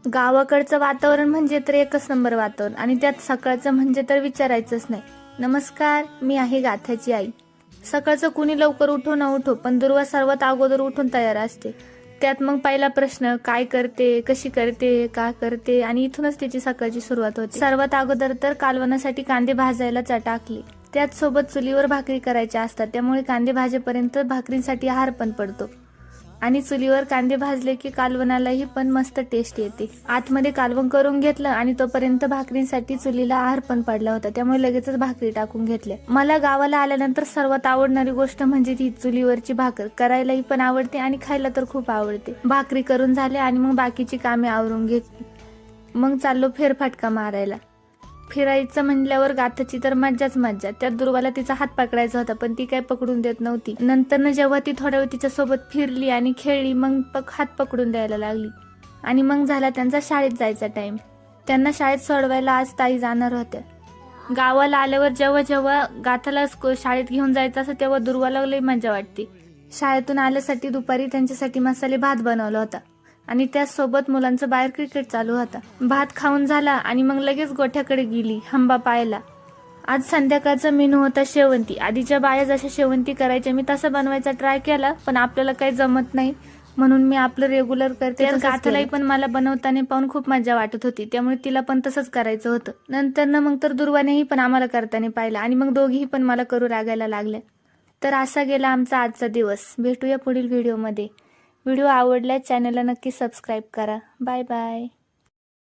गावाकडचं वातावरण म्हणजे तर एकच नंबर वातावरण, आणि त्यात सकाळचं म्हणजे तर विचारायचंच नाही. नमस्कार, मी आहे गाथ्याची आई. सकाळचं कुणी लवकर उठो न उठो, पण दुर्वा सर्वात अगोदर उठून तयार असते. त्यात मग पहिला प्रश्न, काय करते, कशी करते, का करते, आणि इथूनच तिची सकाळची सुरुवात होते. सर्वात अगोदर तर कालवणासाठी कांदे भाजायला टाकले. त्याच सोबत चुलीवर भाकरी करायच्या असतात, त्यामुळे कांदे भाजेपर्यंत भाकरींसाठी आहार पण पडतो. आणि चुलीवर कांदे भाजले की कालवणालाही पण मस्त टेस्ट येते. आतमध्ये कालवण करून घेतलं आणि तोपर्यंत भाकरींसाठी चुलीला आहार पण पडला होता, त्यामुळे लगेचच भाकरी टाकून घेतल्या. मला गावाला आल्यानंतर सर्वात आवडणारी गोष्ट म्हणजे ती चुलीवरची भाकर. करायलाही पण आवडते आणि खायला तर खूप आवडते. भाकरी करून झाले आणि मग बाकीची कामे आवरून घेतली. मग चाललो फेरफटका मारायला. फिरायचं म्हणल्यावर गाथाची तर मज्जाच मज्जा. त्यात दुर्वाला तिचा हात पकडायचा होता, पण ती काय पकडून देत नव्हती. नंतर जेव्हा ती थोड्या वेळ तिच्यासोबत फिरली आणि खेळली, मग हात पकडून द्यायला लागली. आणि मग झाला त्यांचा शाळेत जायचा टाइम. त्यांना शाळेत सोडवायला आज ताई जाणार होत्या. गावाला आल्यावर जेव्हा जेव्हा गाथाला शाळेत घेऊन जायचं असं, तेव्हा दुर्वाला लई मजा वाटते. शाळेतून आल्यासाठी दुपारी त्यांच्यासाठी मसाले भात बनवला होता आणि त्याचसोबत मुलांचं बाहेर क्रिकेट चालू होता. भात खाऊन झाला आणि मग लगेच गोठ्याकडे गेली हंबा पाहायला. आज संध्याकाळचा मेनू होता शेवंती. आधीच्या बाया जशा शेवंती करायच्या मी तसं बनवायचा ट्राय केला, पण आपल्याला काही जमत नाही, म्हणून मी आपलं रेग्युलर करते. गाथालाही पण मला बनवताना पाहून खूप मजा वाटत होती, त्यामुळे तिला पण तसंच करायचं होतं. नंतर मग तर दुर्वानेही पण आम्हाला करताना पाहिलं आणि मग दोघीही पण मला करू लागायला लागल्या. तर असा गेला आमचा आजचा दिवस. भेटूया पुढील व्हिडिओमध्ये. व्हिडिओ आवडल्यास चॅनलला नक्की सबस्क्राईब करा. Bye bye.